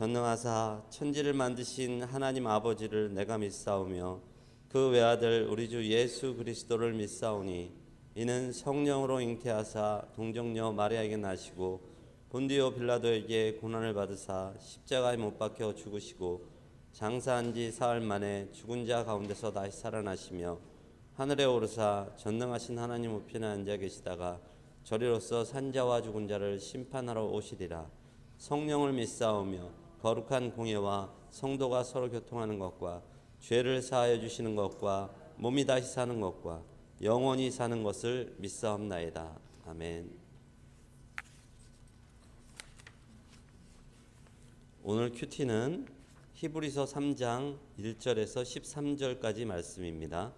전능하사 천지를 만드신 하나님 아버지를 내가 믿사오며 그 외아들 우리 주 예수 그리스도를 믿사오니 이는 성령으로 잉태하사 동정녀 마리아에게 나시고 본디오 빌라도에게 고난을 받으사 십자가에 못 박혀 죽으시고 장사한 지 사흘 만에 죽은 자 가운데서 다시 살아나시며 하늘에 오르사 전능하신 하나님 우편에 앉아 계시다가 저리로서 산자와 죽은 자를 심판하러 오시리라. 성령을 믿사오며 거룩한 공예와 성도가 서로 교통하는 것과 죄를 사하여 주시는 것과 몸이 다시 사는 것과 영원히 사는 것을 믿사옵나이다. 아멘. 오늘 큐티는 히브리서 3장 1절에서 13절까지 말씀입니다.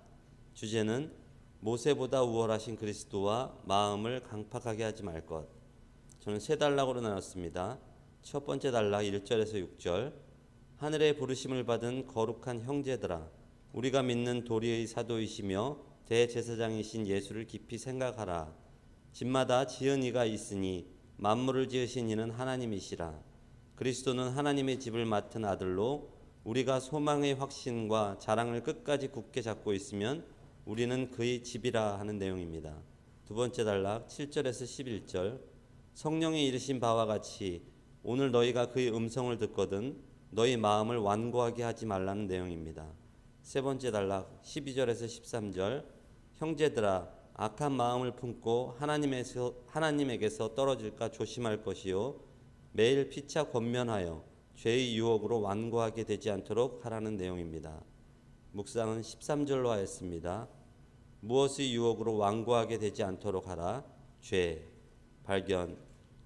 주제는 모세보다 우월하신 그리스도와 마음을 강팍하게 하지 말 것. 저는 세 단락으로 나눴습니다. 첫 번째 단락 1절에서 6절. 하늘의 부르심을 받은 거룩한 형제들아, 우리가 믿는 도리의 사도이시며 대제사장이신 예수를 깊이 생각하라. 집마다 지은 이가 있으니 만물을 지으신 이는 하나님이시라. 그리스도는 하나님의 집을 맡은 아들로 우리가 소망의 확신과 자랑을 끝까지 굳게 잡고 있으면 우리는 그의 집이라 하는 내용입니다. 두 번째 단락 7절에서 11절. 성령이 이르신 바와 같이 오늘 너희가 그의 음성을 듣거든 너희 마음을 완고하게 하지 말라는 내용입니다. 세 번째 단락 12절에서 13절. 형제들아, 악한 마음을 품고 하나님에게서 떨어질까 조심할 것이요 매일 피차 권면하여 죄의 유혹으로 완고하게 되지 않도록 하라는 내용입니다. 묵상은 13절로 하였습니다. 무엇의 유혹으로 완고하게 되지 않도록 하라. 죄. 발견.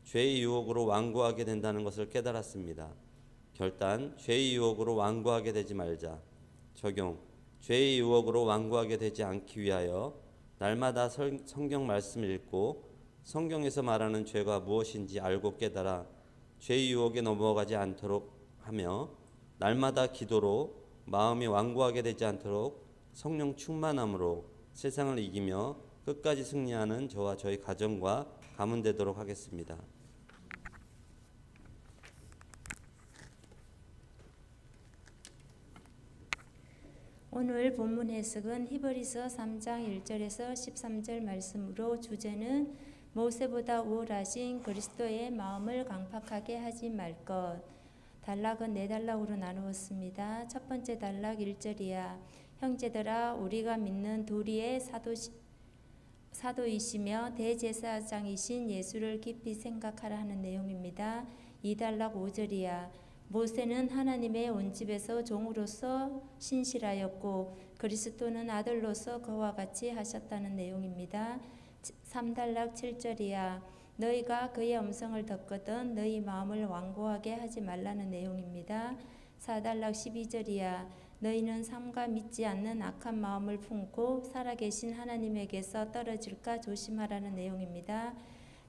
죄의 유혹으로 완고하게 된다는 것을 깨달았습니다. 결단. 죄의 유혹으로 완고하게 되지 말자. 적용. 죄의 유혹으로 완고하게 되지 않기 위하여 날마다 성경 말씀을 읽고 성경에서 말하는 죄가 무엇인지 알고 깨달아 죄의 유혹에 넘어가지 않도록 하며 날마다 기도로 마음이 완고하게 되지 않도록 성령 충만함으로 세상을 이기며 끝까지 승리하는 저와 저희 가정과 가문 되도록 하겠습니다. 오늘 본문 해석은 히브리서 3장 1절에서 13절 말씀으로 주제는 모세보다 우월하신 그리스도의 마음을 강팍하게 하지 말 것. 단락은 네 단락으로 나누었습니다. 첫 번째 단락 1절이야. 형제들아, 우리가 믿는 도리의 사도이시며 대제사장이신 예수를 깊이 생각하라 하는 내용입니다. 2단락 5절이야. 모세는 하나님의 온집에서 종으로서 신실하였고 그리스도는 아들로서 그와 같이 하셨다는 내용입니다. 3단락 7절이야. 너희가 그의 음성을 듣거든 너희 마음을 완고하게 하지 말라는 내용입니다. 4단락 12절이야. 너희는 삼가 믿지 않는 악한 마음을 품고 살아계신 하나님에게서 떨어질까 조심하라는 내용입니다.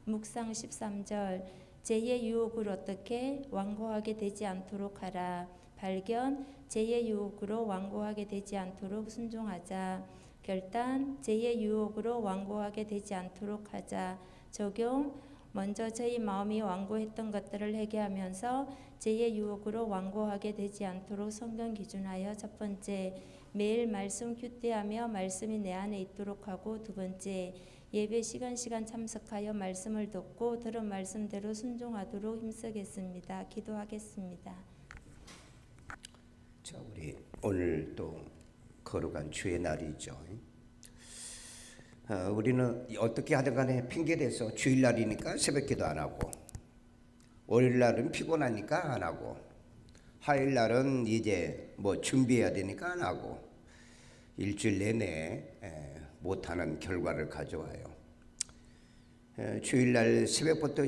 묵상 13절. 죄의 유혹을 어떻게 완고하게 되지 않도록 하라. 발견. 죄의 유혹으로 완고하게 되지 않도록 순종하자. 결단. 죄의 유혹으로 완고하게 되지 않도록 하자. 적용. 먼저 저희 마음이 완고했던 것들을 회개하면서 죄의 유혹으로 완고하게 되지 않도록 성경 기준하여 첫 번째, 매일 말씀 큐티하며 말씀이 내 안에 있도록 하고 두 번째, 예배 시간 참석하여 말씀을 듣고 들은 말씀대로 순종하도록 힘쓰겠습니다. 기도하겠습니다. 자, 우리 오늘 또 거룩한 주의 날이죠. 우리는 어떻게 하든 간에 핑계대서 주일날이니까 새벽기도 안 하고, 월요일날은 피곤하니까 안 하고, 화요일날은 이제 뭐 준비해야 되니까 안 하고, 일주일 내내 못하는 결과를 가져와요. 주일날 새벽부터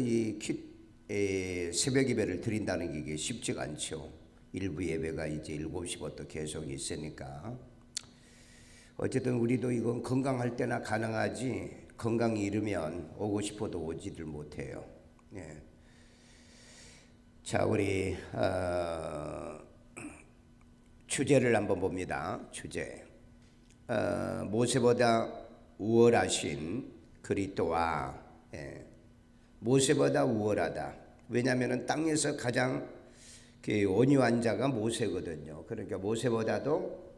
새벽 예배를 드린다는 게 이게 쉽지가 않죠. 일부 예배가 이제 7시부터 계속 있으니까. 어쨌든 우리도 이건 건강할 때나 가능하지 건강이 이르면 오고 싶어도 오지를 못해요. 예. 자, 우리 주제를 한번 봅니다. 주제. 모세보다 우월하신 그리스도와 모세보다 우월하다. 왜냐하면 땅에서 가장 그 온유한 자가 모세거든요. 그러니까 모세보다도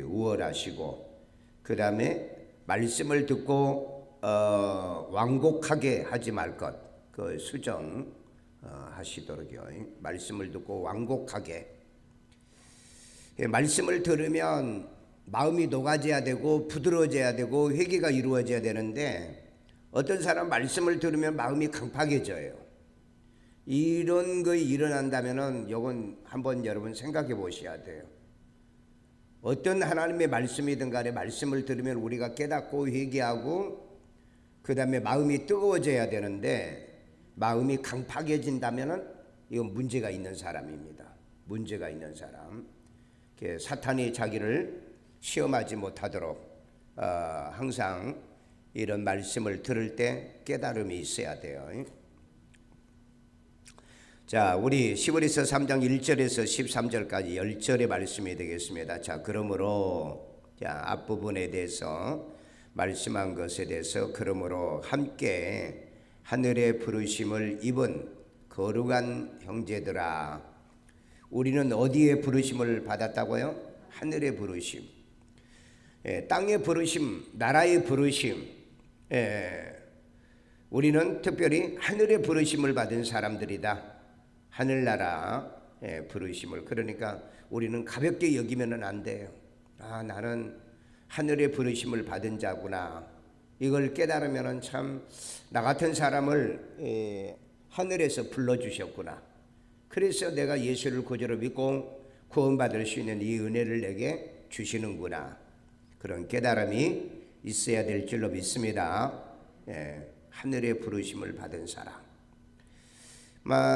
우월하시고, 그 다음에 말씀을 듣고 완곡하게 하지 말 것, 그 수정 하시도록요. 말씀을 듣고 완곡하게. 말씀을 들으면 마음이 녹아져야 되고 부드러워져야 되고 회개가 이루어져야 되는데, 어떤 사람 말씀을 들으면 마음이 강팍해져요. 이런 거 일어난다면은 이건 한번 여러분 생각해 보셔야 돼요. 어떤 하나님의 말씀이든 간에 말씀을 들으면 우리가 깨닫고 회개하고 그 다음에 마음이 뜨거워져야 되는데, 마음이 강팍해진다면은 이건 문제가 있는 사람입니다. 문제가 있는 사람. 사탄이 자기를 시험하지 못하도록 항상 이런 말씀을 들을 때 깨달음이 있어야 돼요. 자, 우리 히브리서 3장 1절에서 13절까지 10절의 말씀이 되겠습니다. 자, 그러므로 앞부분에 대해서 말씀한 것에 대해서, 그러므로 함께 하늘의 부르심을 입은 거룩한 형제들아. 우리는 어디에 부르심을 받았다고요? 하늘의 부르심. 땅의 부르심, 나라의 부르심. 우리는 특별히 하늘의 부르심을 받은 사람들이다. 하늘나라 부르심을. 그러니까 우리는 가볍게 여기면 안 돼요. 아, 나는 하늘의 부르심을 받은 자구나. 이걸 깨달으면 참 나 같은 사람을 하늘에서 불러주셨구나. 그래서 내가 예수를 구주로 믿고 구원받을 수 있는 이 은혜를 내게 주시는구나. 그런 깨달음이 있어야 될 줄로 믿습니다. 하늘의 부르심을 받은 사람.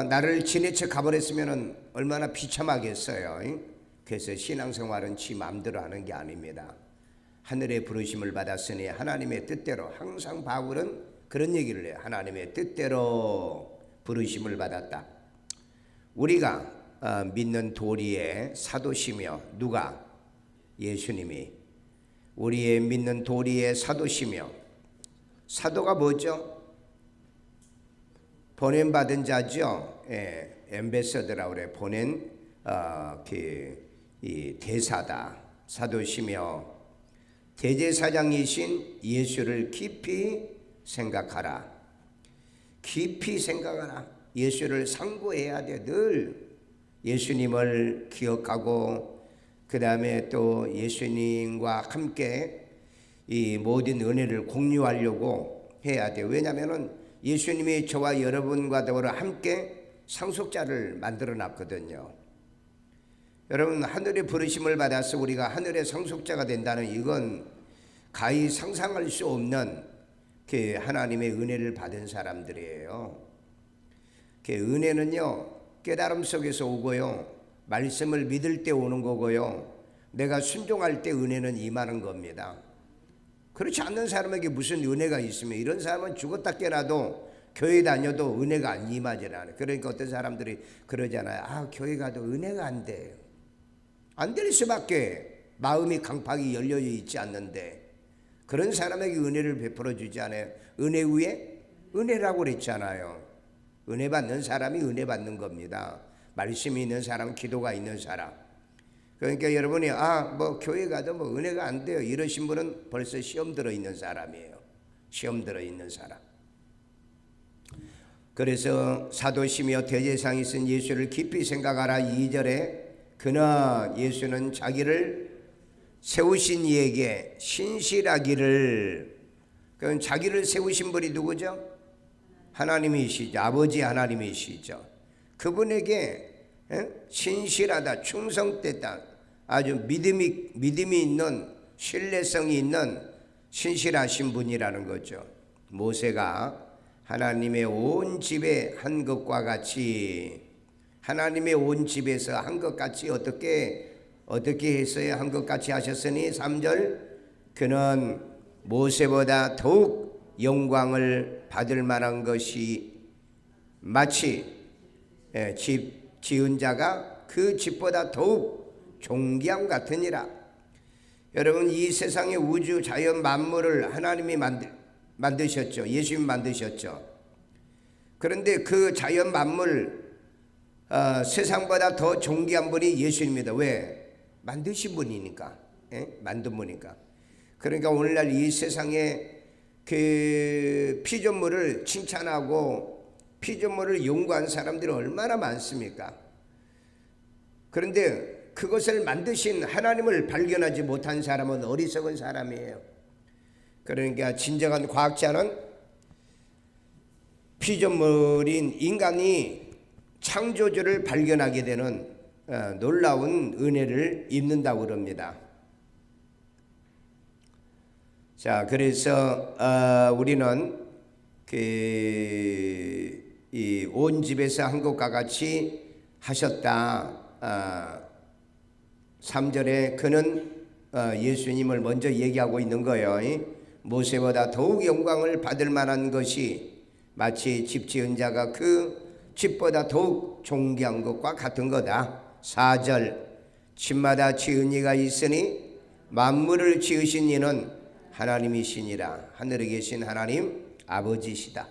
나를 지내쳐 가버렸으면 얼마나 비참하겠어요. 그래서 신앙생활은 지 마음대로 하는 게 아닙니다. 하늘의 부르심을 받았으니 하나님의 뜻대로. 항상 바울은 그런 얘기를 해요. 하나님의 뜻대로 부르심을 받았다. 우리가 믿는 도리의 사도시며, 누가? 예수님이. 우리의 믿는 도리의 사도시며. 사도가 뭐죠? 보냄받은 자죠. 엠베서더라고 그래. 보낸 이 대사다. 사도시며 대제사장이신 예수를 깊이 생각하라. 깊이 생각하라. 예수를 상고해야 돼. 늘 예수님을 기억하고, 그 다음에 또 예수님과 함께 이 모든 은혜를 공유하려고 해야 돼. 왜냐하면 예수님이 저와 여러분과 더불어 함께 상속자를 만들어 놨거든요. 여러분, 하늘의 부르심을 받아서 우리가 하늘의 상속자가 된다는, 이건 가히 상상할 수 없는 그 하나님의 은혜를 받은 사람들이에요. 그 은혜는요, 깨달음 속에서 오고요, 말씀을 믿을 때 오는 거고요, 내가 순종할 때 은혜는 임하는 겁니다. 그렇지 않는 사람에게 무슨 은혜가 있으면, 이런 사람은 죽었다 깨나도 교회 다녀도 은혜가 안 임하지 않아요. 그러니까 어떤 사람들이 그러잖아요. 아, 교회 가도 은혜가 안 돼요. 안 될 수밖에. 마음이 강팍이 열려 있지 않는데 그런 사람에게 은혜를 베풀어 주지 않아요. 은혜 위에 은혜라고 그랬잖아요. 은혜 받는 사람이 은혜 받는 겁니다. 말씀이 있는 사람, 기도가 있는 사람. 그러니까 여러분이 교회 가도 은혜가 안 돼요, 이러신 분은 벌써 시험 들어 있는 사람이에요. 시험 들어 있는 사람. 그래서 사도시며 대제사장이 쓴 예수를 깊이 생각하라. 2절에 그러나 예수는 자기를 세우신 이에게 신실하기를. 그럼 자기를 세우신 분이 누구죠? 하나님이시죠. 아버지 하나님이시죠. 그분에게 신실하다, 충성됐다, 아주 믿음이 있는, 신뢰성이 있는 신실하신 분이라는 거죠. 모세가 하나님의 온 집에 한 것과 같이, 하나님의 온 집에서 한 것 같이 어떻게 했어요? 한 것 같이 하셨으니 3절 그는 모세보다 더욱 영광을 받을 만한 것이 마치 집 지은 자가 그 집보다 더욱 존귀함 같으니라. 여러분, 이 세상의 우주 자연 만물을 하나님이 만드셨죠. 예수님이 만드셨죠. 그런데 그 자연 만물 세상보다 더 존귀한 분이 예수님입니다. 왜? 만드신 분이니까. 만든 분이니까. 그러니까 오늘날 이 세상에 그 피조물을 칭찬하고 피조물을 연구한 사람들이 얼마나 많습니까? 그런데 그것을 만드신 하나님을 발견하지 못한 사람은 어리석은 사람이에요. 그러니까 진정한 과학자는 피조물인 인간이 창조주를 발견하게 되는 놀라운 은혜를 입는다고 그럽니다. 자, 그래서 우리는 이 온 집에서 한 것과 같이 하셨다. 3절에 그는 예수님을 먼저 얘기하고 있는 거예요. 모세보다 더욱 영광을 받을 만한 것이 마치 집 지은 자가 그 집보다 더욱 존귀한 것과 같은 거다. 4절 집마다 지은 이가 있으니 만물을 지으신 이는 하나님이시니라. 하늘에 계신 하나님 아버지시다.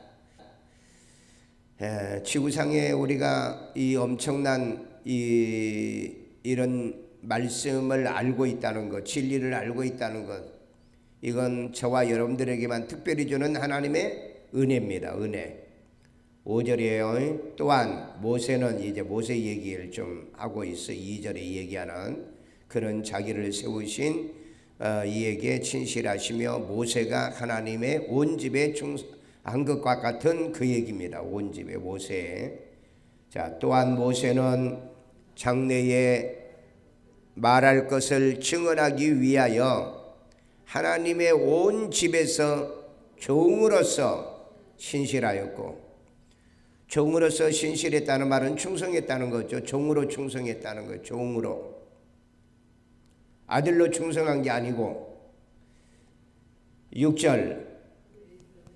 지구상에 우리가 이 엄청난 이런 말씀을 알고 있다는 것, 진리를 알고 있다는 것, 이건 저와 여러분들에게만 특별히 주는 하나님의 은혜입니다. 은혜. 5절이에요. 또한 모세는 이제 모세 얘기를 좀 하고 있어. 2절에 얘기하는 그는 자기를 세우신 이에게 진실하시며 모세가 하나님의 온 집에 충성한 것과 같은 그 얘기입니다. 온 집에 모세. 자, 또한 모세는 장래에 말할 것을 증언하기 위하여 하나님의 온 집에서 종으로서 신실하였고, 종으로서 신실했다는 말은 충성했다는 거죠. 종으로 충성했다는 거예요. 종으로. 아들로 충성한 게 아니고. 6절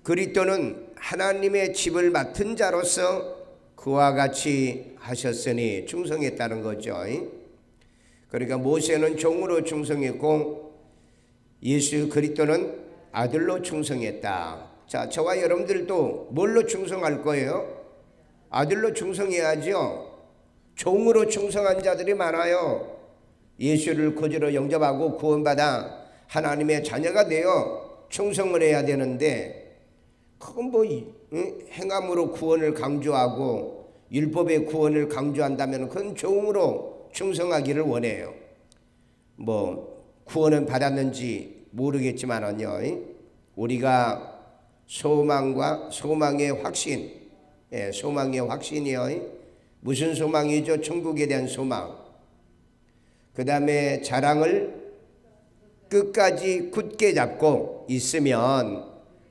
그리스도는 하나님의 집을 맡은 자로서 그와 같이 하셨으니 충성했다는 거죠. 그러니까 모세는 종으로 충성했고 예수 그리스도는 아들로 충성했다. 자, 저와 여러분들도 뭘로 충성할 거예요? 아들로 충성해야죠. 종으로 충성한 자들이 많아요. 예수를 구주로 영접하고 구원받아 하나님의 자녀가 되어 충성을 해야 되는데, 그건 뭐 행함으로 구원을 강조하고 율법의 구원을 강조한다면 그건 종으로 충성하기를 원해요. 뭐 구원은 받았는지 모르겠지만은요, 우리가 소망과 소망의 확신, 소망의 확신이요. 무슨 소망이죠? 천국에 대한 소망. 그 다음에 자랑을 끝까지 굳게 잡고 있으면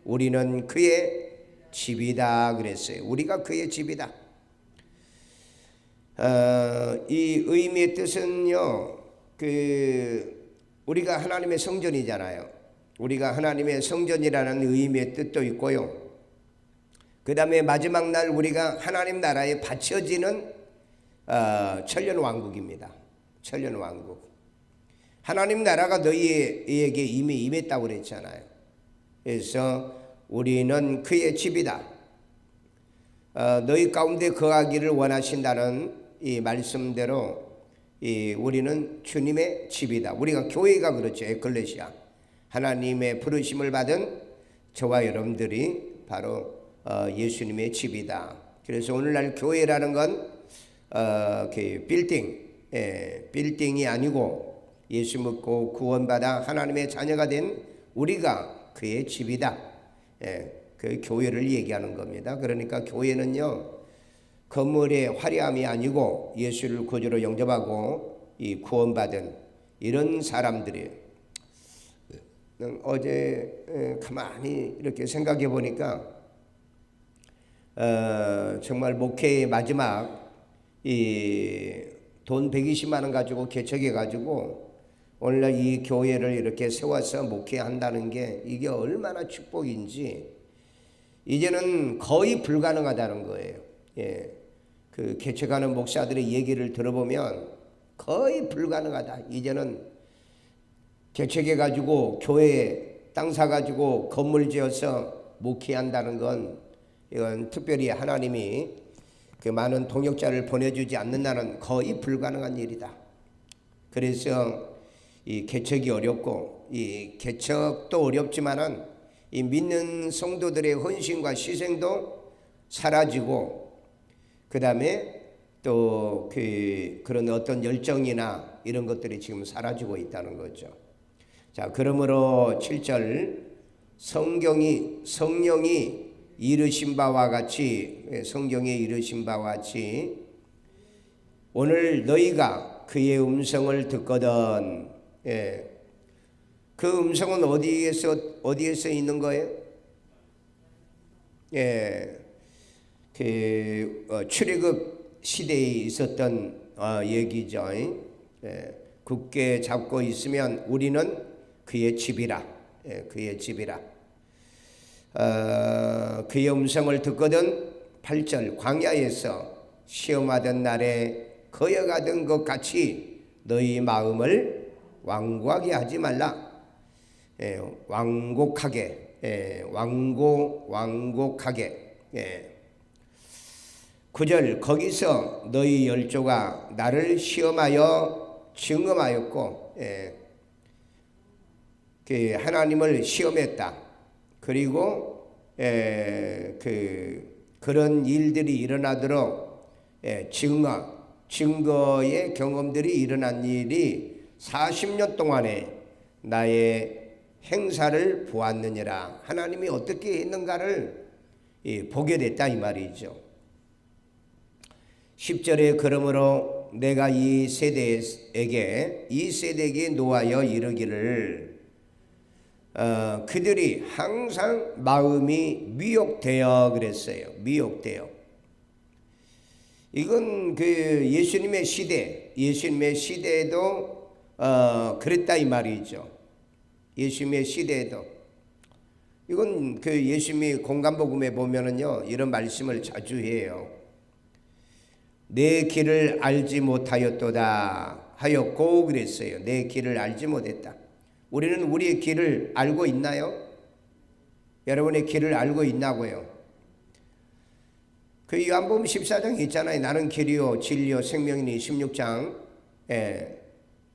우리는 그의 집이다 그랬어요. 우리가 그의 집이다. 이 의미의 뜻은요, 우리가 하나님의 성전이잖아요. 우리가 하나님의 성전이라는 의미의 뜻도 있고요. 그 다음에 마지막 날 우리가 하나님 나라에 바쳐지는 천년왕국입니다. 천년왕국. 하나님 나라가 너희에게 이미 임했다고 그랬잖아요. 그래서 우리는 그의 집이다. 너희 가운데 거하기를 원하신다는 이 말씀대로 우리는 주님의 집이다. 우리가 교회가 그렇죠. 에클레시아. 하나님의 부르심을 받은 저와 여러분들이 바로 예수님의 집이다. 그래서 오늘날 교회라는 건 빌딩이 아니고 예수 믿고 구원받아 하나님의 자녀가 된 우리가 그의 집이다. 그 교회를 얘기하는 겁니다. 그러니까 교회는요, 건물의 화려함이 아니고 예수를 구주로 영접하고 이 구원받은 이런 사람들이에요. 어제 가만히 이렇게 생각해 보니까 정말 목회의 마지막 돈 120만 원 가지고 개척해 가지고 오늘날 이 교회를 이렇게 세워서 목회한다는 게 이게 얼마나 축복인지 이제는 거의 불가능하다는 거예요. 그 개척하는 목사들의 얘기를 들어보면 거의 불가능하다. 이제는 개척해 가지고 교회에 땅 사 가지고 건물 지어서 목회한다는 건 이건 특별히 하나님이 그 많은 동역자를 보내주지 않는 나는 거의 불가능한 일이다. 그래서 이 개척이 어렵고 이 개척도 어렵지만은 이 믿는 성도들의 헌신과 희생도 사라지고 그 다음에 또 그런 어떤 열정이나 이런 것들이 지금 사라지고 있다는 거죠. 자, 그러므로 7절 성령이 이르신 바와 같이 성경에 이르신 바와 같이 오늘 너희가 그의 음성을 듣거든. 예. 그 음성은 어디에서 있는 거예요? 예. 출애굽 시대에 있었던 얘기죠. 예. 굳게 잡고 있으면 우리는 그의 집이라. 예, 그의 집이라. 그의 음성을 듣거든. 8절 광야에서 시험하던 날에 거여가던 것 같이 너희 마음을 완고하게 하지 말라. 예, 완곡하게, 완곡하게. 예. 9절 거기서 너희 열조가 나를 시험하여 증언하였고, 하나님을 시험했다. 그리고 그런 일들이 일어나도록 증거의 경험들이 일어난 일이 40년 동안에 나의 행사를 보았느니라. 하나님이 어떻게 했는가를 보게 됐다 이 말이죠. 10절에 그러므로 내가 이 세대에게 노하여 이르기를 그들이 항상 마음이 미혹되어 그랬어요. 미혹되어. 이건 예수님의 시대에도 그랬다 이 말이죠. 예수님의 시대에도. 이건 예수님이 공간복음에 보면은요 이런 말씀을 자주 해요. 내 길을 알지 못하였도다 하였고 그랬어요. 내 길을 알지 못했다. 우리는 우리의 길을 알고 있나요? 여러분의 길을 알고 있나고요? 요한복음 14장에 있잖아요. 나는 길이요 진리요 생명이니 16장.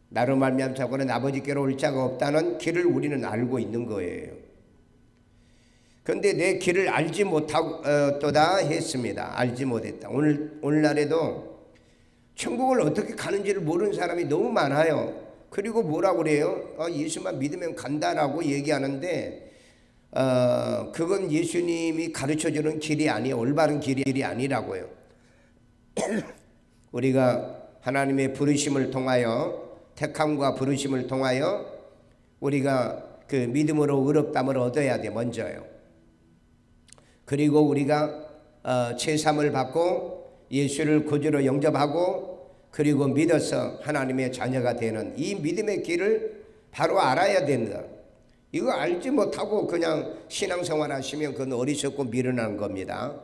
나로 말미암아 자고는 아버지께로 올 자가 없다는 길을 우리는 알고 있는 거예요. 그런데 내 길을 알지 못하도다 했습니다. 알지 못했다. 오늘날에도 천국을 어떻게 가는지를 모르는 사람이 너무 많아요. 그리고 뭐라고 그래요? 예수만 믿으면 간다라고 얘기하는데 그건 예수님이 가르쳐주는 길이 아니에요. 올바른 길이 아니라고요. 우리가 하나님의 부르심을 통하여 택함과 부르심을 통하여 우리가 그 믿음으로 의롭다함을 얻어야 돼. 먼저요. 그리고 우리가 죄사함을 받고 예수를 구주로 영접하고 그리고 믿어서 하나님의 자녀가 되는 이 믿음의 길을 바로 알아야 된다. 이거 알지 못하고 그냥 신앙생활 하시면 그건 어리석고 미련한 겁니다.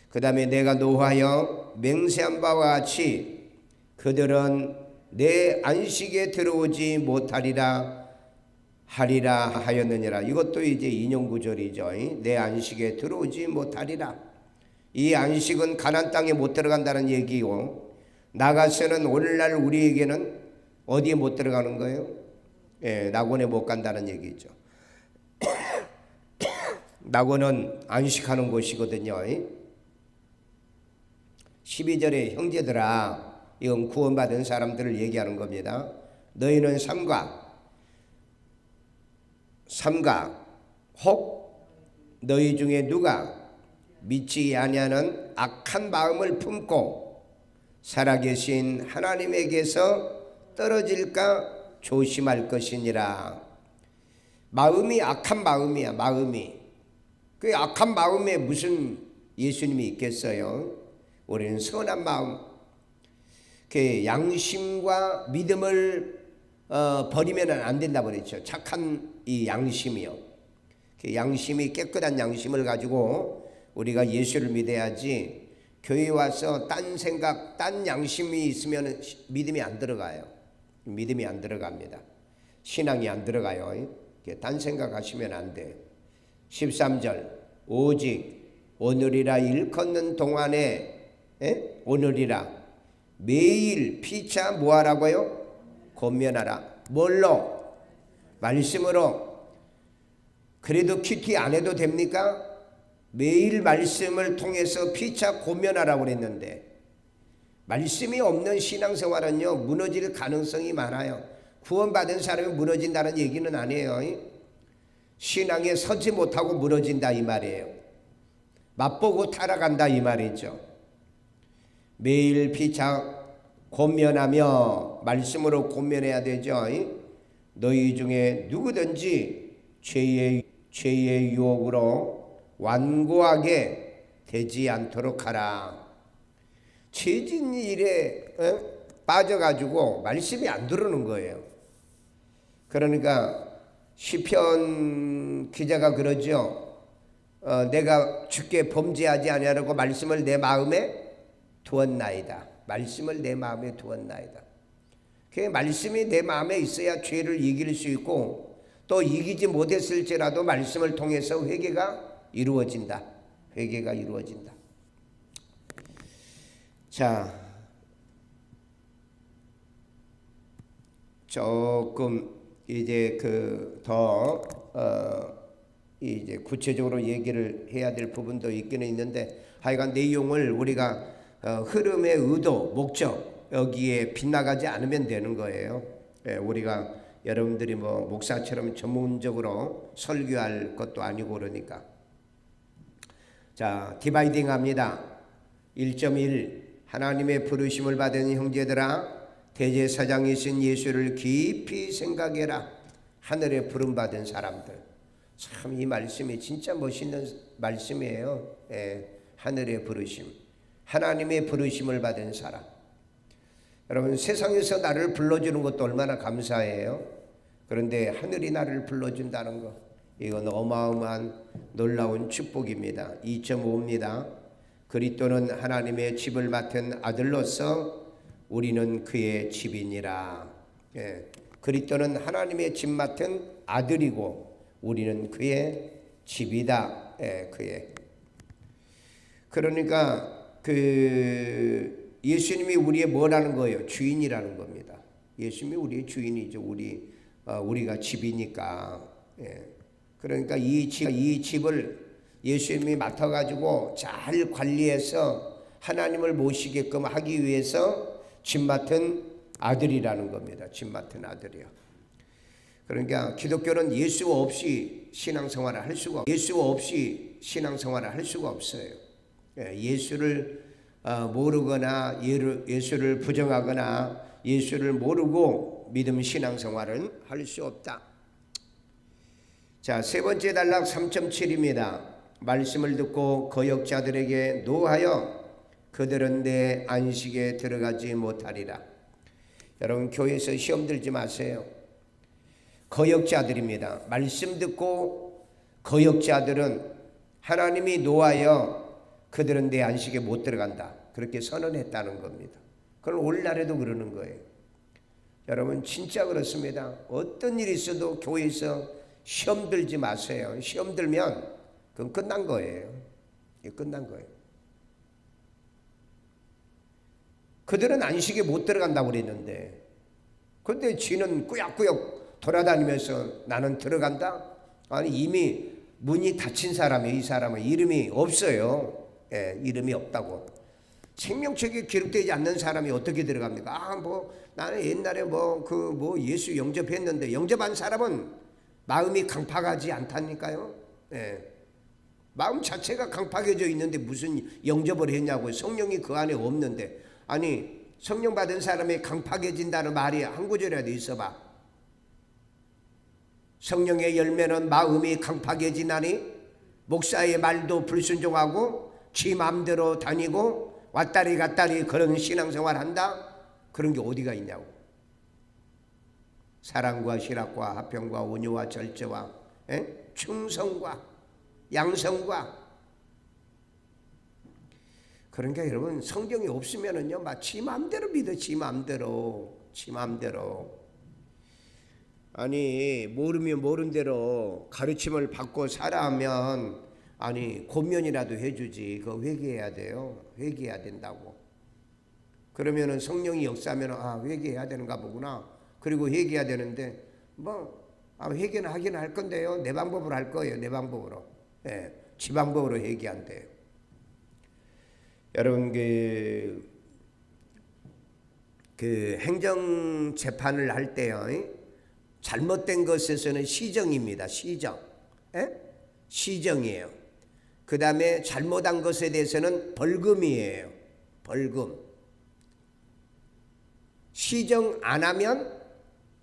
그 다음에 내가 노하여 맹세한 바와 같이 그들은 내 안식에 들어오지 못하리라 하리라 하였느니라. 이것도 이제 인용 구절이죠. 내 안식에 들어오지 못하리라. 이 안식은 가나안 땅에 못 들어간다는 얘기고 나가서는 오늘날 우리에게는 어디에 못 들어가는 거예요? 낙원에 못 간다는 얘기죠. 낙원은 안식하는 곳이거든요. 12절에 형제들아, 이건 구원받은 사람들을 얘기하는 겁니다. 너희는 삼가 혹 너희 중에 누가 믿지 아니하는 악한 마음을 품고 살아계신 하나님에게서 떨어질까 조심할 것이니라. 마음이 악한 마음이야. 마음이 그 악한 마음에 무슨 예수님이 있겠어요? 우리는 선한 마음, 그 양심과 믿음을 버리면 안 된다 그랬죠. 착한 이 양심이요. 그 양심이 깨끗한 양심을 가지고 우리가 예수를 믿어야지. 교회 와서 딴 생각, 딴 양심이 있으면 믿음이 안 들어가요. 믿음이 안 들어갑니다. 신앙이 안 들어가요. 딴 생각하시면 안 돼. 13절 오직 오늘이라 일컫는 동안에 오늘이라 매일 피차 뭐하라고요? 권면하라. 뭘로? 말씀으로. 그래도 큐티 안 해도 됩니까? 매일 말씀을 통해서 피차 권면하라고 그랬는데 말씀이 없는 신앙생활은요 무너질 가능성이 많아요. 구원받은 사람이 무너진다는 얘기는 아니에요. 신앙에 서지 못하고 무너진다 이 말이에요. 맛보고 타락한다 이 말이죠. 매일 피차 권면하며 말씀으로 권면해야 되죠. 너희 중에 누구든지 죄의 유혹으로 완고하게 되지 않도록 하라. 죄진 일에 빠져가지고 말씀이 안 들어오는 거예요. 그러니까 시편 기자가 그러죠. 내가 주께 범죄하지 아니하려고 말씀을 내 마음에 두었나이다. 말씀을 내 마음에 두었나이다. 그 말씀이 내 마음에 있어야 죄를 이길 수 있고 또 이기지 못했을지라도 말씀을 통해서 회개가 이루어진다. 회개가 이루어진다. 자, 조금 이제 이제 구체적으로 얘기를 해야 될 부분도 있기는 있는데 하여간 내용을 우리가 흐름의 의도, 목적 여기에 빗나가지 않으면 되는 거예요. 우리가 여러분들이 뭐 목사처럼 전문적으로 설교할 것도 아니고 그러니까. 자, 디바이딩 합니다. 1.1 하나님의 부르심을 받은 형제들아 대제사장이신 예수를 깊이 생각해라. 하늘에 부름받은 사람들. 참 이 말씀이 진짜 멋있는 말씀이에요. 하늘의 부르심. 하나님의 부르심을 받은 사람. 여러분 세상에서 나를 불러주는 것도 얼마나 감사해요. 그런데 하늘이 나를 불러준다는 것. 이건 어마어마한 놀라운 축복입니다. 2.5입니다. 그리스도는 하나님의 집을 맡은 아들로서 우리는 그의 집이니라. 그리스도는 하나님의 집 맡은 아들이고 우리는 그의 집이다. 그의. 그러니까 예수님이 우리의 뭐라는 거예요? 주인이라는 겁니다. 예수님이 우리의 주인이죠. 우리가 집이니까. 그러니까 이 집을 예수님이 맡아가지고 잘 관리해서 하나님을 모시게끔 하기 위해서 집 맡은 아들이라는 겁니다. 집 맡은 아들이요. 그러니까 기독교는 예수 없이 신앙생활을 할 수가 없어요. 예수를 모르거나 예수를 부정하거나 예수를 모르고 믿음 신앙생활은 할 수 없다. 자, 세 번째 단락 3.7입니다. 말씀을 듣고 거역자들에게 노하여 그들은 내 안식에 들어가지 못하리라. 여러분 교회에서 시험 들지 마세요. 거역자들입니다. 말씀 듣고 거역자들은 하나님이 노하여 그들은 내 안식에 못 들어간다. 그렇게 선언했다는 겁니다. 그건 오늘날에도 그러는 거예요. 여러분 진짜 그렇습니다. 어떤 일이 있어도 교회에서 시험 들지 마세요. 시험 들면 그건 끝난 거예요. 끝난 거예요. 그들은 안식에 못 들어간다고 그랬는데 그런데 쥐는 꾸역꾸역 돌아다니면서 나는 들어간다? 아니 이미 문이 닫힌 사람이 이 사람은 이름이 없어요. 이름이 없다고. 생명책에 기록되지 않는 사람이 어떻게 들어갑니까? 나는 옛날에 예수 영접했는데 영접한 사람은 마음이 강팍하지 않다니까요. 마음 자체가 강팍해져 있는데 무슨 영접을 했냐고요. 성령이 그 안에 없는데. 아니 성령 받은 사람이 강팍해진다는 말이 한 구절이라도 있어봐. 성령의 열매는 마음이 강팍해지나니 목사의 말도 불순종하고 지 마음대로 다니고 왔다리 갔다리 그런 신앙생활 한다? 그런 게 어디가 있냐고. 사랑과 실학과 화평과 온유와 절제와 충성과 양성과. 그러니까 여러분 성경이 없으면은요 막 지 마음대로 믿어. 지 마음대로. 아니 모르면 모른 대로 가르침을 받고 살아하면 아니 권면이라도 해주지. 그거 회개해야 돼요. 회개해야 된다고. 그러면은 성령이 역사하면 아 회개해야 되는가 보구나. 그리고 회개해야 되는데 회개는 하긴 할 건데요. 내 방법으로 할 거예요. 내 방법으로. 예, 지 방법으로 회개한대요. 여러분 그 행정 재판을 할 때요. 잘못된 것에서는 시정입니다. 시정. 예? 시정이에요. 그 다음에 잘못한 것에 대해서는 벌금이에요. 벌금. 시정 안 하면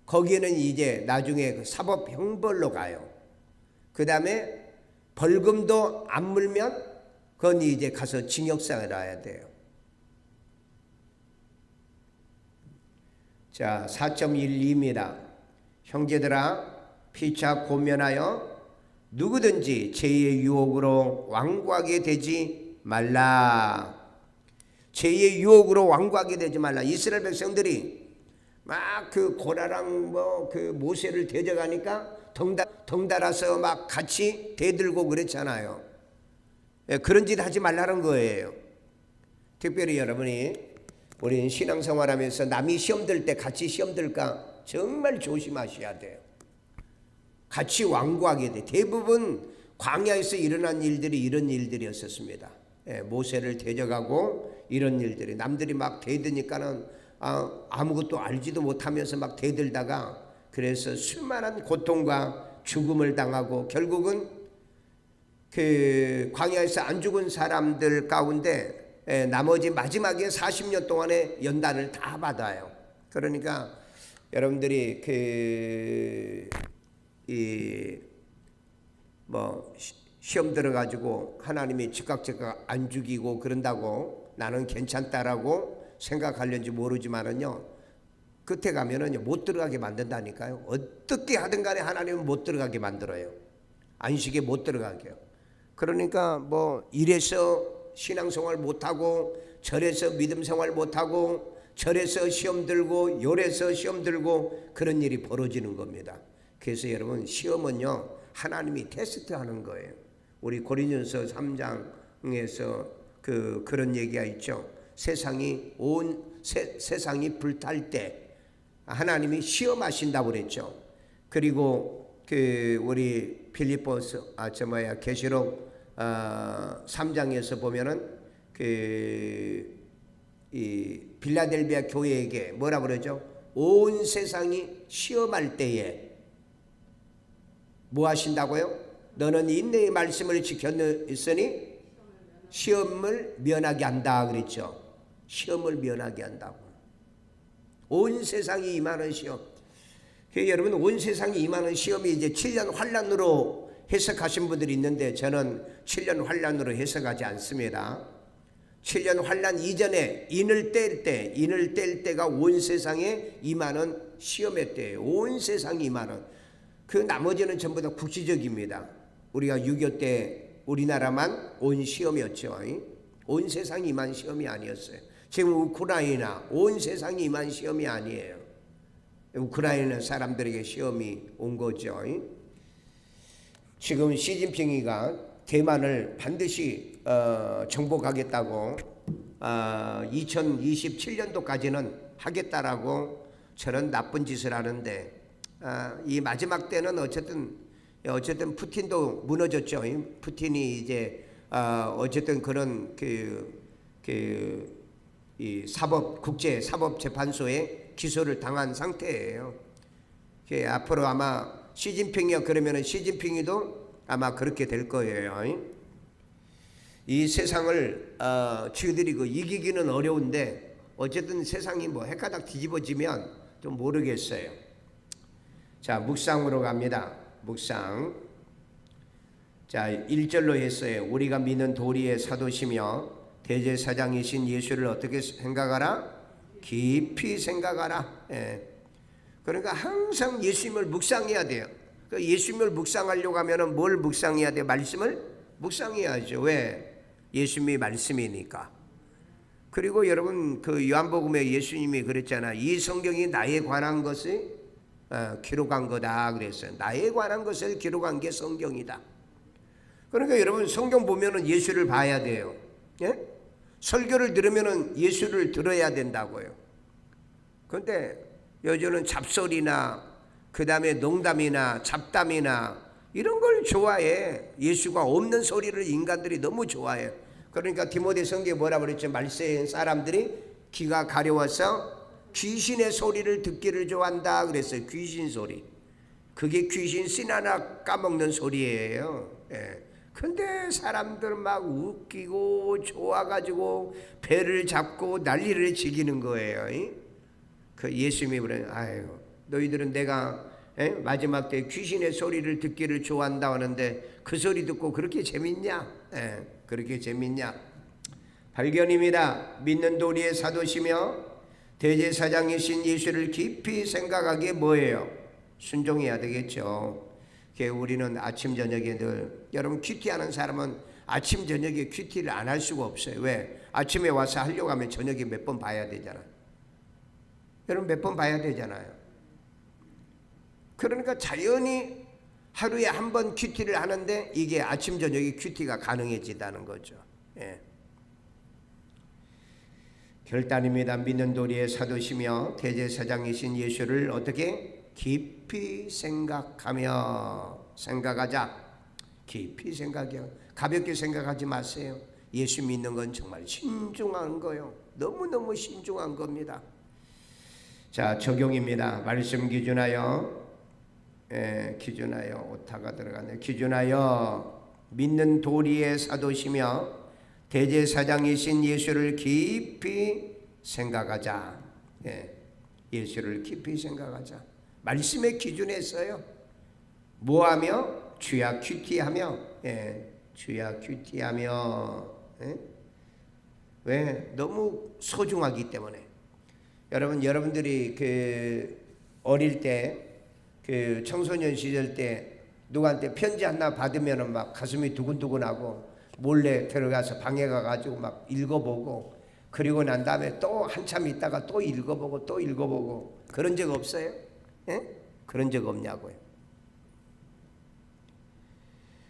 거기에는 이제 나중에 그 사법 형벌로 가요. 그 다음에 벌금도 안 물면 그건 이제 가서 징역상을 해야 돼요. 자, 4.12입니다. 형제들아, 피차 고면하여 누구든지 죄의 유혹으로 완고하게 되지 말라. 죄의 유혹으로 완고하게 되지 말라. 이스라엘 백성들이 막 그 고라랑 그 모세를 대적하니까 덩달아서 막 같이 대들고 그랬잖아요. 그런 짓 하지 말라는 거예요. 특별히 여러분이 우리 신앙생활하면서 남이 시험 들 때 같이 시험 들까 정말 조심하셔야 돼요. 같이 완고하게 돼. 대부분 광야에서 일어난 일들이 이런 일들이었었습니다. 모세를 대적하고 이런 일들이 남들이 막 대드니까는 아무것도 알지도 못하면서 막 대들다가 그래서 수많은 고통과 죽음을 당하고 결국은 그 광야에서 안 죽은 사람들 가운데 나머지 마지막에 40년 동안의 연단을 다 받아요. 그러니까 여러분들이 시험 들어가지고 하나님이 즉각 안 죽이고 그런다고 나는 괜찮다라고 생각하려는지 모르지만은요, 끝에 가면은 못 들어가게 만든다니까요. 어떻게 하든 간에 하나님은 못 들어가게 만들어요. 안식에 못 들어가게요. 그러니까 이래서 신앙생활 못하고 저래서 믿음생활 못하고 저래서 시험 들고 요래서 시험 들고 그런 일이 벌어지는 겁니다. 그래서 여러분 시험은요 하나님이 테스트하는 거예요. 우리 고린도전서 3장에서 그런 얘기가 있죠. 세상이 불탈 때 하나님이 시험하신다고 그랬죠. 그리고 우리 빌립보서 계시록 3장에서 보면은 이 빌라델비아 교회에게 뭐라 그러죠? 온 세상이 시험할 때에 뭐 하신다고요? 너는 인내의 말씀을 지켰으니 시험을 면하게 한다 그랬죠. 시험을 면하게 한다고. 온 세상이 임하는 시험. 여러분 온 세상이 임하는 시험이 이제 7년 환난으로 해석하신 분들이 있는데 저는 7년 환난으로 해석하지 않습니다. 7년 환난 이전에 인을 뗄 때가 온 세상에 임하는 시험의 때예요. 온 세상이 임하는. 그 나머지는 전부 다 국지적입니다. 우리가 6.25 때 우리나라만 온 시험이었죠. 온 세상이 임한 시험이 아니었어요. 지금 우크라이나 온 세상이 임한 시험이 아니에요. 우크라이나 사람들에게 시험이 온 거죠. 지금 시진핑이가 대만을 반드시 정복하겠다고 2027년도까지는 하겠다라고 저런 나쁜 짓을 하는데 이 마지막 때는 어쨌든 푸틴도 무너졌죠. 푸틴이 이제 어쨌든 그런 이 국제 사법 재판소에 기소를 당한 상태예요. 앞으로 아마 시진핑이요 그러면은 시진핑이도 아마 그렇게 될 거예요. 이 세상을 저희들이 이기기는 어려운데 어쨌든 세상이 헷가닥 뒤집어지면 좀 모르겠어요. 자, 묵상으로 갑니다. 묵상. 자, 1절로 했어요. 우리가 믿는 도리의 사도시며 대제사장이신 예수를 어떻게 생각하라? 깊이 생각하라. 그러니까 항상 예수님을 묵상해야 돼요. 예수님을 묵상하려고 하면은 뭘 묵상해야 돼요? 말씀을 묵상해야죠. 왜? 예수님이 말씀이니까. 그리고 여러분 요한복음에 예수님이 그랬잖아. 이 성경이 나에 관한 것을 기록한 거다 그랬어요. 나에 관한 것을 기록한 게 성경이다. 그러니까 여러분 성경 보면은 예수를 봐야 돼요. 예? 설교를 들으면은 예수를 들어야 된다고요. 그런데 요즘은 잡소리나 그 다음에 농담이나 잡담이나 이런 걸 좋아해. 예수가 없는 소리를 인간들이 너무 좋아해. 그러니까 디모데 성경에 뭐라 그랬죠? 말세의 사람들이 귀가 가려워서 귀신의 소리를 듣기를 좋아한다 그랬어요. 귀신 소리. 그게 귀신 신 하나 까먹는 소리예요. 예. 근데 사람들 막 웃기고 좋아가지고 배를 잡고 난리를 지기는 거예요. 그 예수님이 그래, 아유, 너희들은 내가 마지막 때 귀신의 소리를 듣기를 좋아한다 하는데 그 소리 듣고 그렇게 재밌냐? 그렇게 재밌냐? 발견입니다. 믿는 도리의 사도시며 대제사장이신 예수를 깊이 생각하기에 뭐예요? 순종해야 되겠죠. 우리는 아침 저녁에 늘, 여러분 큐티하는 사람은 아침 저녁에 큐티를 안 할 수가 없어요. 왜? 아침에 와서 하려고 하면 저녁에 몇 번 봐야 되잖아요. 여러분 몇 번 봐야 되잖아요. 그러니까 자연히 하루에 한 번 큐티를 하는데 이게 아침 저녁에 큐티가 가능해지다는 거죠. 예. 결단입니다. 믿는 도리의 사도시며 대제사장이신 예수를 어떻게 깊이 생각하자. 깊이 생각해요. 가볍게 생각하지 마세요. 예수 믿는 건 정말 신중한 거요. 너무너무 신중한 겁니다. 자, 적용입니다. 말씀 기준하여 오타가 들어가네. 기준하여 믿는 도리의 사도시며 대제사장이신 예수를 깊이 생각하자. 예수를 깊이 생각하자. 말씀의 기준에 써요. 뭐하며? 주야 큐티하며. 주야 큐티하며. 왜? 너무 소중하기 때문에. 여러분들이 어릴 때 청소년 시절 때 누구한테 편지 하나 받으면 막 가슴이 두근두근하고 몰래 들어가서 방에 가가지고 막 읽어보고 그리고 난 다음에 또 한참 있다가 또 읽어보고 그런 적 없어요? 그런 적 없냐고요.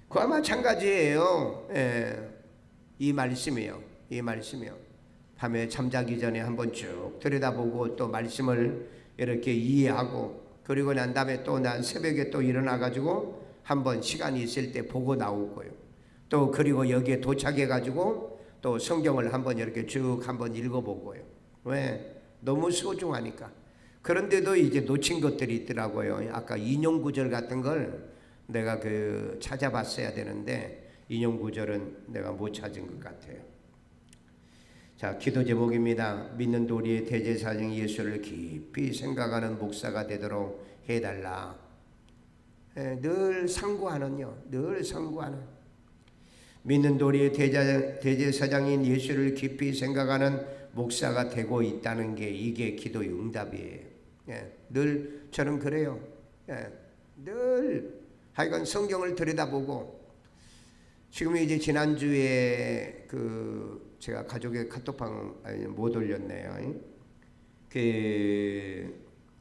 그와 마찬가지예요. 이 말씀이요. 밤에 잠자기 전에 한번 쭉 들여다보고 또 말씀을 이렇게 이해하고 그리고 난 다음에 또 난 새벽에 또 일어나가지고 한번 시간이 있을 때 보고 나오고요. 또 그리고 여기에 도착해가지고 또 성경을 한번 이렇게 쭉 한번 읽어보고요. 왜? 너무 소중하니까. 그런데도 이제 놓친 것들이 있더라고요. 아까 인용 구절 같은 걸 내가 찾아봤어야 되는데 인용 구절은 내가 못 찾은 것 같아요. 자, 기도 제목입니다. 믿는 도리의 대제사장 예수를 깊이 생각하는 목사가 되도록 해달라. 늘 상고하는 믿는 도리의 대제사장인 예수를 깊이 생각하는 목사가 되고 있다는 게 이게 기도의 응답이에요. 늘 저는 그래요. 늘 하여간 성경을 들여다보고 지금 이제 지난주에 제가 가족의 카톡방 못 올렸네요.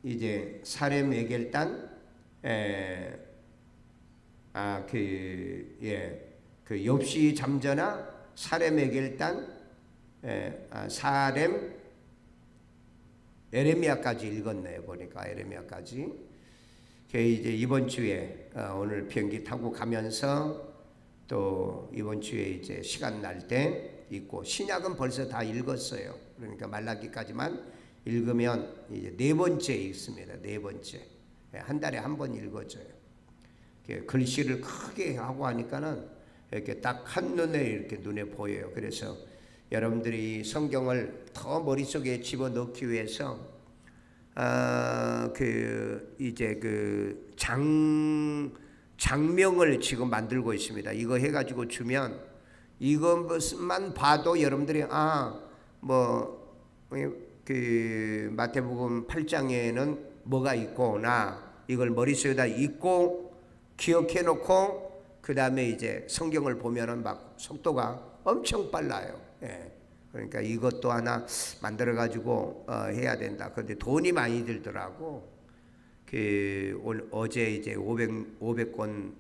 이제 사렘 에겔단 엽시 잠전하 사렘 에겔단 사렘 에레미야까지 읽었네요. 보니까 에레미야까지. 이제 이번 주에 오늘 비행기 타고 가면서 또 이번 주에 이제 시간 날 때 읽고 신약은 벌써 다 읽었어요. 그러니까 말라기까지만 읽으면 이제 4번째 읽습니다. 4번째. 한 달에 한 번 읽어줘요. 글씨를 크게 하고 하니까는 이렇게 딱 한눈에 이렇게 눈에 보여요. 그래서 여러분들이 성경을 더 머릿속에 집어넣기 위해서 장명을 지금 만들고 있습니다. 이거 해가지고 주면 이것만 봐도 여러분들이 마태복음 8장에는 뭐가 있구나 이걸 머릿속에다 읽고 기억해 놓고 그 다음에 이제 성경을 보면은 막 속도가 엄청 빨라요. 그러니까 이것도 하나 만들어 가지고 해야 된다. 그런데 돈이 많이 들더라고. 어제 이제 500권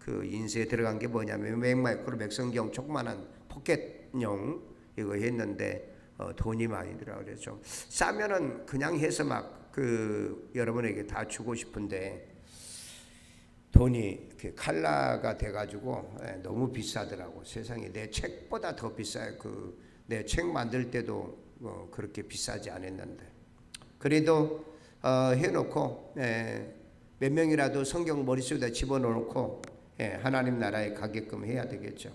그 인쇄에 들어간 게 뭐냐면 맥마이크로 맥성경 조그만한 포켓용 이거 했는데 돈이 많이 들어. 그래서 좀 싸면은 그냥 해서 막 그 여러분에게 다 주고 싶은데 돈이 이렇게 칼라가 돼가지고 너무 비싸더라고. 세상에 내 책보다 더 비싸요. 그 내 책 만들 때도 그렇게 비싸지 않았는데 그래도 해놓고 몇 명이라도 성경 머릿속에다 집어넣고 하나님 나라에 가게끔 해야 되겠죠.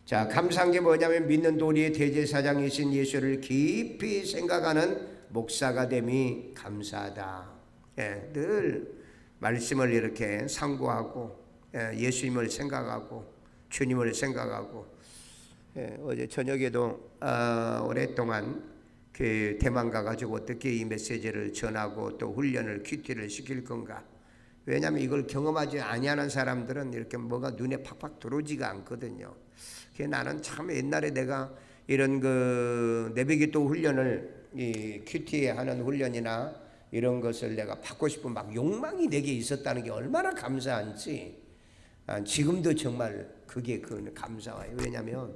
자, 감사한 게 뭐냐면 믿는 도리의 대제사장이신 예수를 깊이 생각하는 목사가 됨이 감사하다. 늘 말씀을 이렇게 상고하고 예수님을 생각하고 주님을 생각하고 어제 저녁에도 오랫동안 그 대만 가가지고 어떻게 이 메시지를 전하고 또 훈련을 큐티를 시킬 건가. 왜냐하면 이걸 경험하지 아니하는 사람들은 이렇게 뭐가 눈에 팍팍 들어오지가 않거든요. 나는 참 옛날에 내가 이런 그 내비기도 훈련을 이 큐티에 하는 훈련이나 이런 것을 내가 받고 싶은 막 욕망이 내게 있었다는 게 얼마나 감사한지 지금도 정말 그게 감사해요. 왜냐하면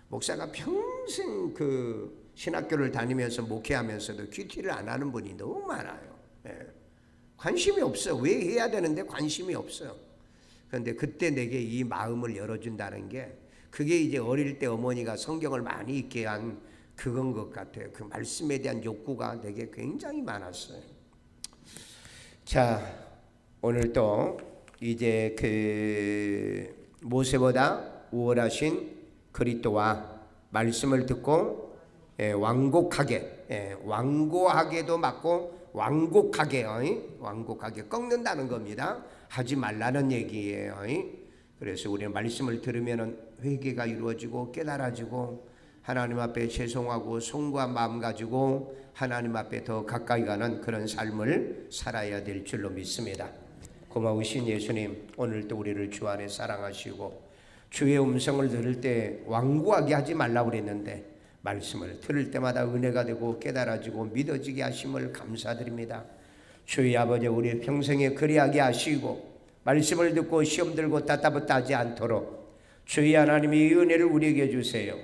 목사가 평생 그 신학교를 다니면서 목회하면서도 큐티를 안 하는 분이 너무 많아요. 관심이 없어. 왜 해야 되는데 관심이 없어요. 그런데 그때 내게 이 마음을 열어준다는 게 그게 이제 어릴 때 어머니가 성경을 많이 읽게 한 그건 것 같아요. 그 말씀에 대한 욕구가 내게 굉장히 많았어요. 자, 오늘 또 이제 그 모세보다 우월하신 그리스도와 말씀을 듣고 완고하게도 맞고 완곡하게 꺾는다는 겁니다. 하지 말라는 얘기예요. 그래서 우리는 말씀을 들으면 회개가 이루어지고 깨달아지고 하나님 앞에 죄송하고 송구한 마음 가지고 하나님 앞에 더 가까이 가는 그런 삶을 살아야 될 줄로 믿습니다. 고마우신 예수님, 오늘도 우리를 주 안에 사랑하시고 주의 음성을 들을 때 완고하게 하지 말라고 그랬는데 말씀을 들을 때마다 은혜가 되고 깨달아지고 믿어지게 하심을 감사드립니다. 주의 아버지, 우리 평생에 그리하게 하시고 말씀을 듣고 시험 들고 따따붙하지 않도록 주의 하나님이 은혜를 우리에게 주세요.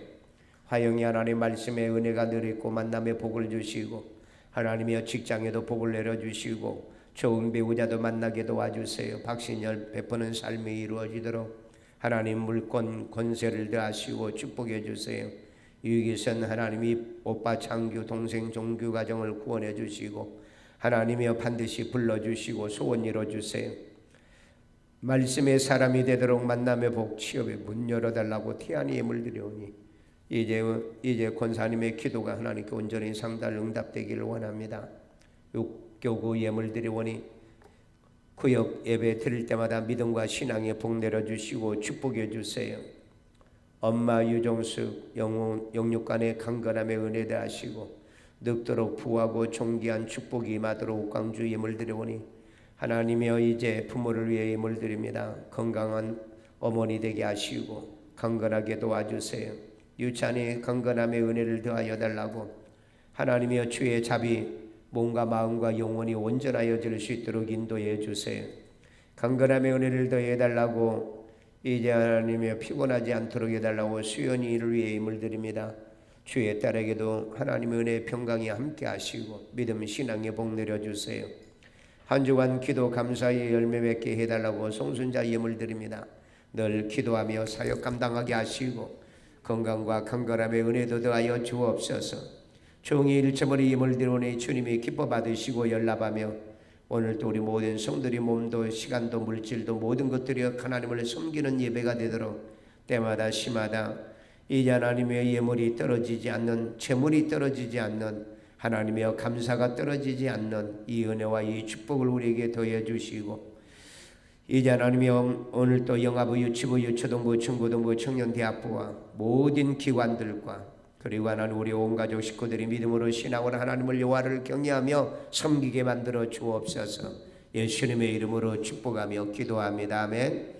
화영이 하나님 말씀에 은혜가 늘 있고 만남에 복을 주시고 하나님이여 직장에도 복을 내려주시고 좋은 배우자도 만나게 도와주세요. 박신열 베푸는 삶이 이루어지도록 하나님 물권 권세를 더하시고 축복해 주세요. 유익선 하나님이 오빠 창규 동생 종규 가정을 구원해 주시고 하나님이여 반드시 불러주시고 소원 이뤄주세요. 말씀의 사람이 되도록 만남의 복 취업에 문 열어달라고 태안이 예물 드려오니 이제 권사님의 기도가 하나님께 온전히 상달 응답되기를 원합니다. 육교구 예물 드려오니 구역 예배 드릴 때마다 믿음과 신앙의 복 내려주시고 축복해 주세요. 엄마 유종숙 영육간의 강건함에 은혜 더하시고 늙도록 부하고 존귀한 축복이 임하도록 광주 예물 드려오니 하나님이여 이제 부모를 위해 예물 드립니다. 건강한 어머니 되게 하시고 강건하게 도와주세요. 유찬이 강건함의 은혜를 더하여 달라고 하나님이여 주의 자비 몸과 마음과 영혼이 온전하여질 수 있도록 인도해 주세요. 강건함의 은혜를 더해 달라고 이제 하나님이여 피곤하지 않도록 해달라고 수연히 이를 위해 힘을 드립니다. 주의 딸에게도 하나님의 은혜의 평강이 함께 하시고 믿음 신앙의 복 내려주세요. 한 주간 기도 감사의 열매 맺게 해달라고 송순자 예물 드립니다. 늘 기도하며 사역 감당하게 하시고 건강과 강건함의 은혜도 더하여 주옵소서. 종이 일처머리 예물 드리오니 주님이 기뻐 받으시고 연락하며 오늘도 우리 모든 성들이 몸도 시간도 물질도 모든 것들이 하나님을 섬기는 예배가 되도록 때마다 시마다 이제 하나님의 예물이 떨어지지 않는 재물이 떨어지지 않는 하나님의 감사가 떨어지지 않는 이 은혜와 이 축복을 우리에게 더해 주시고 이제 하나님이 오늘도 영아부 유치부 유초등부 중고등부 청년대학부와 모든 기관들과 그리고 하나님 우리 온 가족 식구들이 믿음으로 신앙으로 하나님을 여호와를 경외하며 섬기게 만들어 주옵소서. 예수님의 이름으로 축복하며 기도합니다. 아멘.